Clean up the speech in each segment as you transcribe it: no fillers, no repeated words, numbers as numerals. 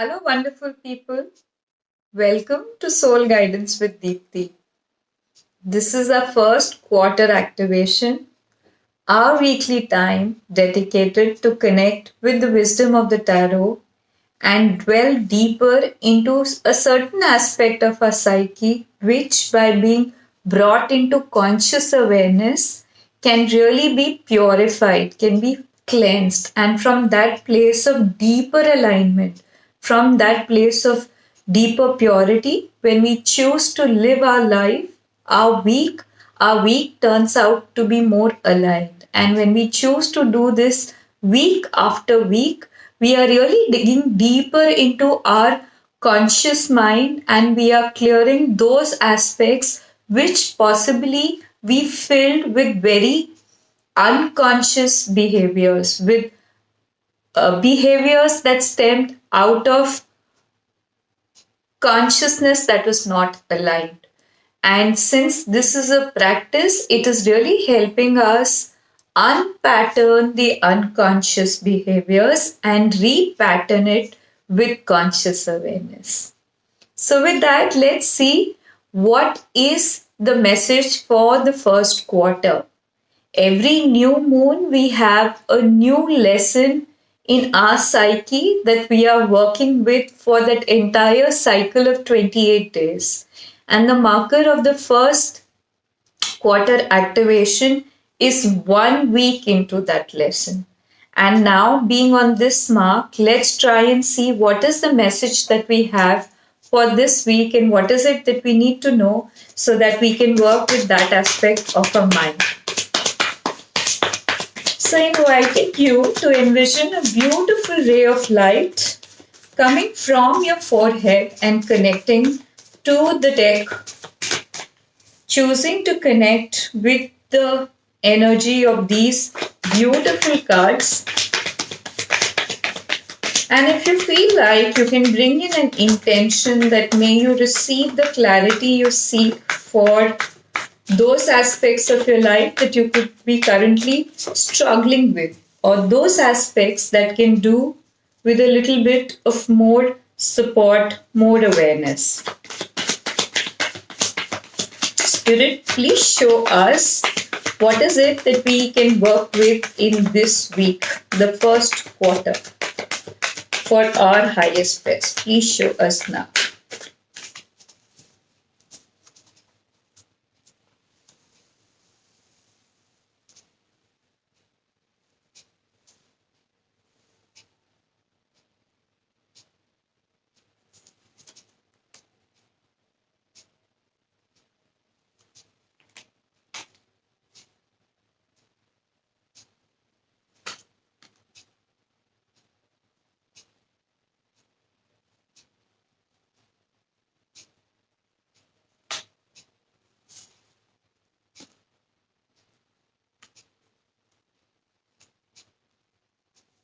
Hello, wonderful people. Welcome to Soul Guidance with Dipti. This is our first quarter activation, our weekly time dedicated to connect with the wisdom of the tarot and dwell deeper into a certain aspect of our psyche, which, by being brought into conscious awareness, can really be purified, can be cleansed. And from that place of deeper alignment, from that place of deeper purity, when we choose to live our life, our week, our week turns out to be more aligned. And when we choose to do this week after week, we are really digging deeper into our conscious mind and we are clearing those aspects which possibly we filled with very unconscious behaviors, with behaviors that stemmed out of consciousness that was not aligned. And since this is a practice, it is really helping us unpattern the unconscious behaviors and repattern it with conscious awareness. So, with that, let's see what is the message for the first quarter. Every new moon, we have a new lesson in our psyche that we are working with for that entire cycle of 28 days. And the marker of the first quarter activation is 1 week into that lesson. And now, being on this mark, let's try and see what is the message that we have for this week and what is it that we need to know so that we can work with that aspect of our mind. So, inviting you to envision a beautiful ray of light coming from your forehead and connecting to the deck, choosing to connect with the energy of these beautiful cards. And if you feel like, you can bring in an intention that may you receive the clarity you seek for those aspects of your life that you could be currently struggling with, or those aspects that can do with a little bit of more support, more awareness. Spirit, please show us what is it that we can work with in this week, the first quarter, for our highest best. Please show us now.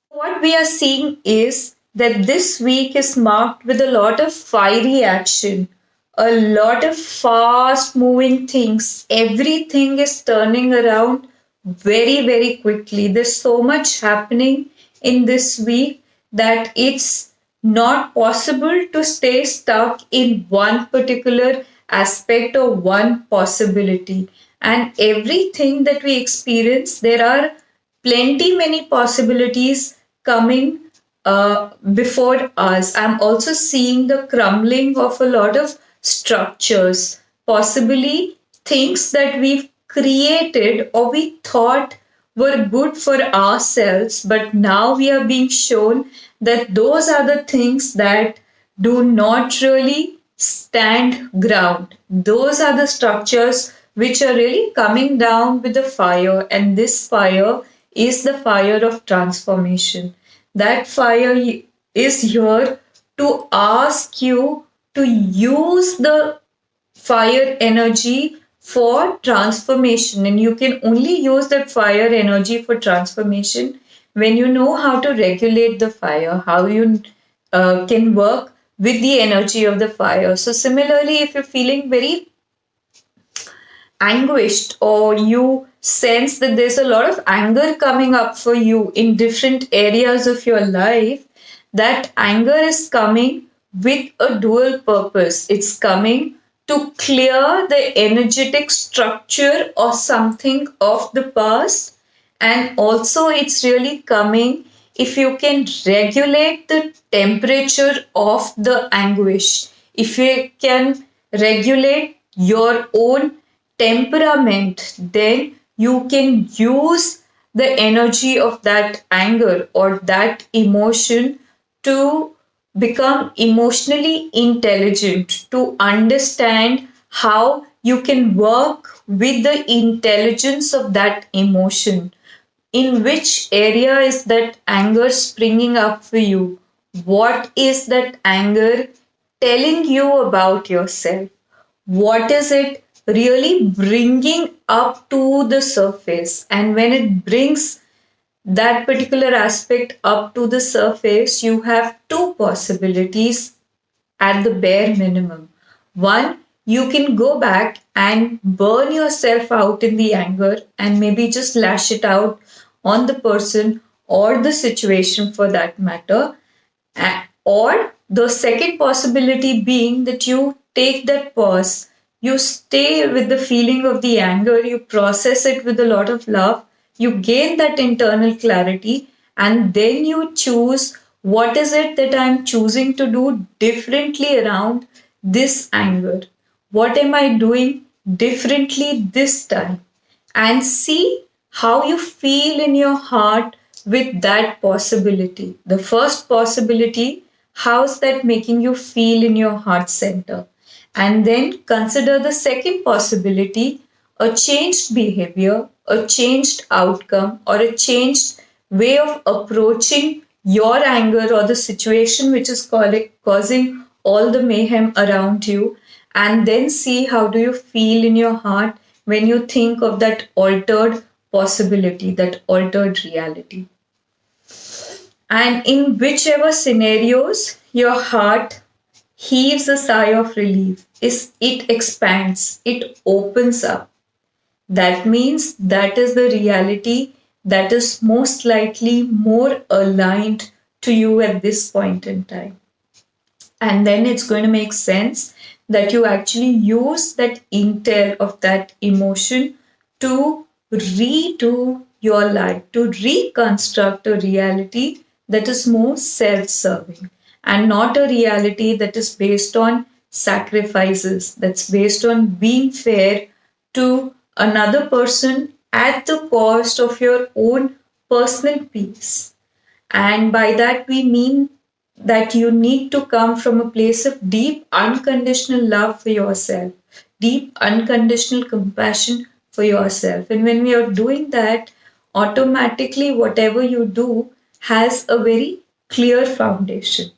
What we are seeing is that this week is marked with a lot of fiery action, a lot of fast moving things. Everything is turning around very, very quickly. There's so much happening in this week that it's not possible to stay stuck in one particular aspect or one possibility. And everything that we experience, there are plenty many possibilities coming before us. I'm also seeing the crumbling of a lot of structures, possibly things that we've created or we thought were good for ourselves, but now we are being shown that those are the things that do not really stand ground. Those are the structures which are really coming down with the fire, and this fire is the fire of transformation. That fire is here to ask you to use the fire energy for transformation, and you can only use that fire energy for transformation when you know how to regulate the fire, how you can work with the energy of the fire. So similarly, if you're feeling very anguished or you sense that there's a lot of anger coming up for you in different areas of your life, that anger is coming with a dual purpose. It's coming to clear the energetic structure or something of the past, and also it's really coming if you can regulate the temperature of the anguish, if you can regulate your own temperament, then you can use the energy of that anger or that emotion to become emotionally intelligent, to understand how you can work with the intelligence of that emotion. In which area is that anger springing up for you? What is that anger telling you about yourself? What is it really bringing up to the surface? And when it brings that particular aspect up to the surface, you have two possibilities at the bare minimum. One, you can go back and burn yourself out in the anger and maybe just lash it out on the person or the situation for that matter. Or the second possibility being that you take that pause, you stay with the feeling of the anger, you process it with a lot of love, you gain that internal clarity, and then you choose what is it that I'm choosing to do differently around this anger. What am I doing differently this time? And see how you feel in your heart with that possibility. The first possibility, how's that making you feel in your heart center? And then consider the second possibility, a changed behavior, a changed outcome, or a changed way of approaching your anger or the situation which is causing all the mayhem around you. And then see how do you feel in your heart when you think of that altered possibility, that altered reality. And in whichever scenarios your heart heaves a sigh of relief, is it expands, it opens up. That means that is the reality that is most likely more aligned to you at this point in time. And then it's going to make sense that you actually use that intel of that emotion to redo your life, to reconstruct a reality that is more self serving and not a reality that is based on sacrifices, that's based on being fair to another person at the cost of your own personal peace. And by that, we mean that you need to come from a place of deep, unconditional love for yourself, deep, unconditional compassion for yourself. And when we are doing that, automatically, whatever you do has a very clear foundation.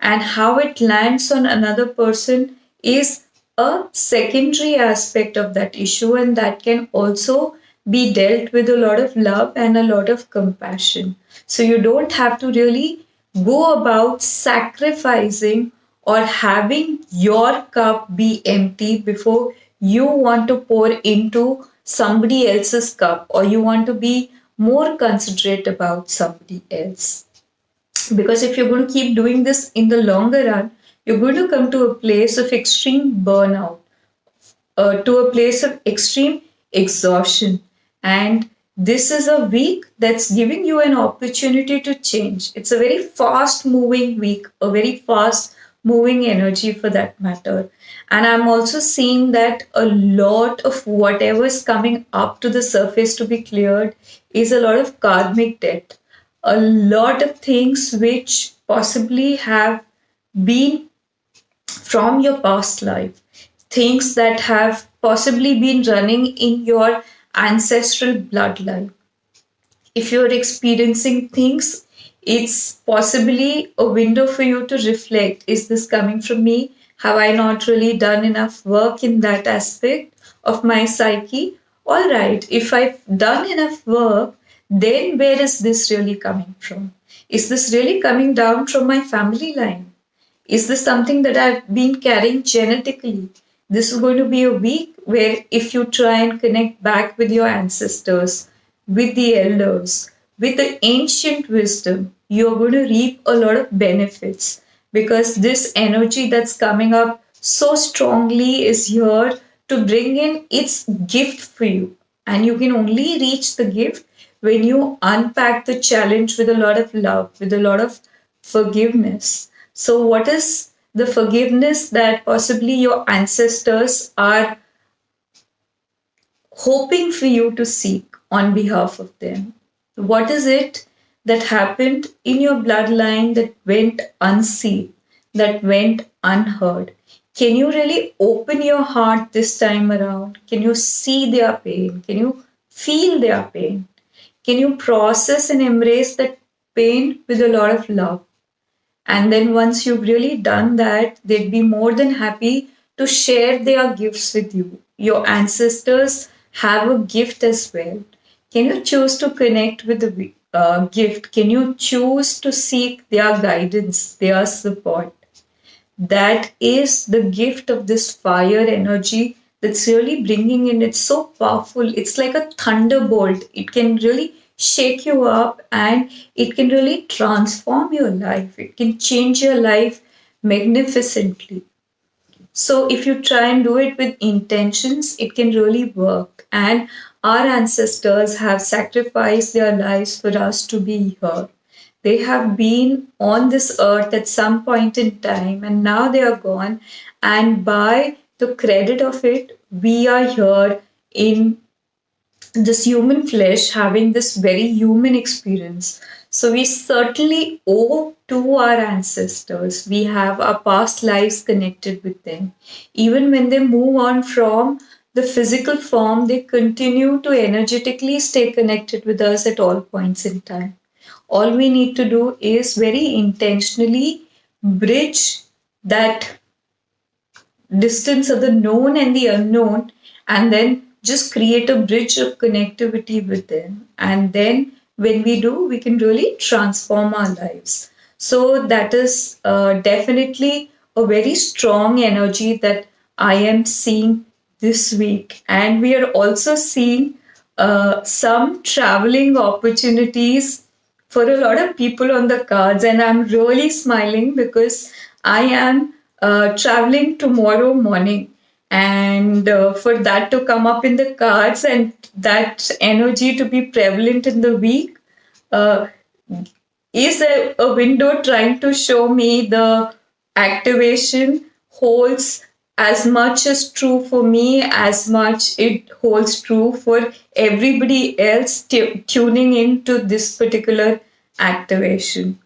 And how it lands on another person is a secondary aspect of that issue, and that can also be dealt with a lot of love and a lot of compassion. So you don't have to really go about sacrificing or having your cup be empty before you want to pour into somebody else's cup, or you want to be more considerate about somebody else. Because if you're going to keep doing this in the longer run, you're going to come to a place of extreme burnout, to a place of extreme exhaustion. And this is a week that's giving you an opportunity to change. It's a very fast moving week, a very fast moving energy for that matter. And I'm also seeing that a lot of whatever is coming up to the surface to be cleared is a lot of karmic debt, a lot of things which possibly have been from your past life, things that have possibly been running in your ancestral bloodline. If you're experiencing things, it's possibly a window for you to reflect. Is this coming from me? Have I not really done enough work in that aspect of my psyche? All right, if I've done enough work, then where is this really coming from? Is this really coming down from my family line? Is this something that I've been carrying genetically? This is going to be a week where if you try and connect back with your ancestors, with the elders, with the ancient wisdom, you're going to reap a lot of benefits, because this energy that's coming up so strongly is here to bring in its gift for you. And you can only reach the gift when you unpack the challenge with a lot of love, with a lot of forgiveness. So, what is the forgiveness that possibly your ancestors are hoping for you to seek on behalf of them? What is it that happened in your bloodline that went unseen, that went unheard? Can you really open your heart this time around? Can you see their pain? Can you feel their pain? Can you process and embrace that pain with a lot of love? And then once you've really done that, they'd be more than happy to share their gifts with you. Your ancestors have a gift as well. Can you choose to connect with the gift? Can you choose to seek their guidance, their support? That is the gift of this fire energy that's really bringing in. It's so powerful. It's like a thunderbolt. It can really shake you up and it can really transform your life. It can change your life magnificently. So, if you try and do it with intentions, it can really work. And our ancestors have sacrificed their lives for us to be here. They have been on this earth at some point in time and now they are gone. And by the credit of it, we are here in this human flesh having this very human experience. So we certainly owe to our ancestors. We have our past lives connected with them. Even when they move on from the physical form, they continue to energetically stay connected with us at all points in time. All we need to do is very intentionally bridge that distance of the known and the unknown, and then just create a bridge of connectivity with them. And then when we do, we can really transform our lives. So that is definitely a very strong energy that I am seeing this week. And we are also seeing some traveling opportunities for a lot of people on the cards. And I'm really smiling because I am traveling tomorrow morning. And for that to come up in the cards and that energy to be prevalent in the week uh, is a window trying to show me the activation holds as much as true for me as much it holds true for everybody else tuning into this particular activation.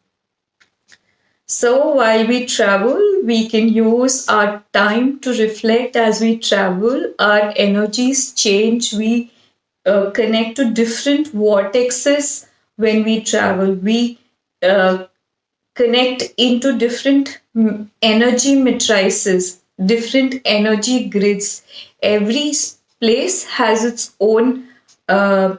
So while we travel, we can use our time to reflect as we travel. Our energies change. We connect to different vortexes when we travel. We uh, connect into different energy matrices, different energy grids. Every place has its own uh,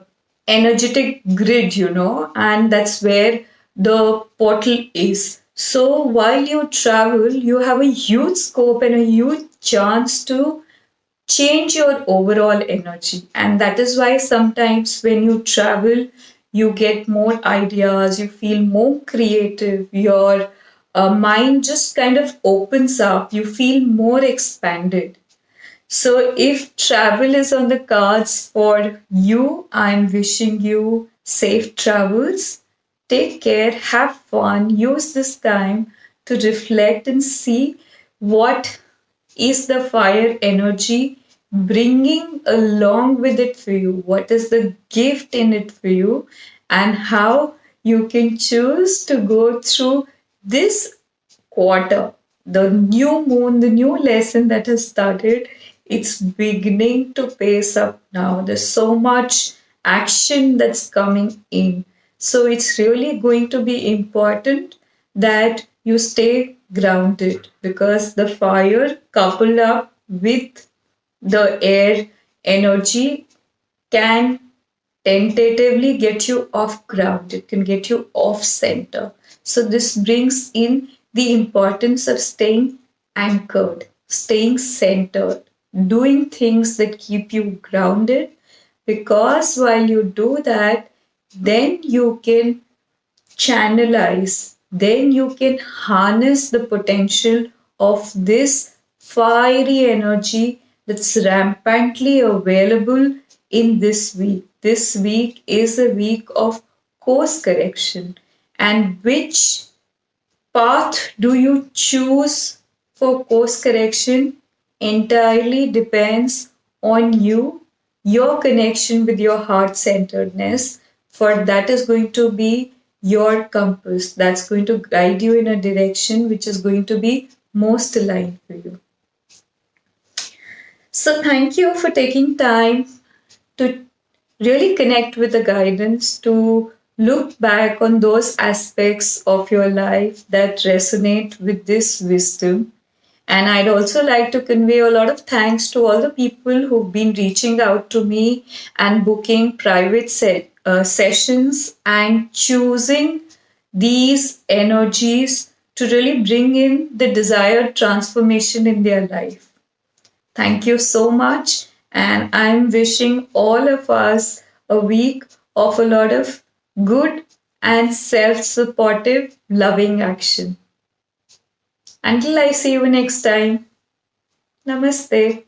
energetic grid, and that's where the portal is. So while you travel, you have a huge scope and a huge chance to change your overall energy. And that is why sometimes when you travel, you get more ideas, you feel more creative, your mind just kind of opens up, you feel more expanded. So, if travel is on the cards for you, I'm wishing you safe travels. Take care, have fun, use this time to reflect and see what is the fire energy bringing along with it for you? What is the gift in it for you? And how you can choose to go through this quarter, the new moon, the new lesson that has started. It's beginning to pace up now. There's so much action that's coming in. So it's really going to be important that you stay grounded, because the fire coupled up with the air energy can tentatively get you off ground. It can get you off center. So this brings in the importance of staying anchored, staying centered, doing things that keep you grounded, because while you do that, then you can channelize, then you can harness the potential of this fiery energy that's rampantly available in this week. This week is a week of course correction. And which path do you choose for course correction entirely depends on you, your connection with your heart centeredness, for that is going to be your compass. That's going to guide you in a direction which is going to be most aligned for you. So, thank you for taking time to really connect with the guidance, to look back on those aspects of your life that resonate with this wisdom. And I'd also like to convey a lot of thanks to all the people who've been reaching out to me and booking private sessions and choosing these energies to really bring in the desired transformation in their life. Thank you so much. And I'm wishing all of us a week of a lot of good and self supportive, loving action. Until I see you next time, Namaste.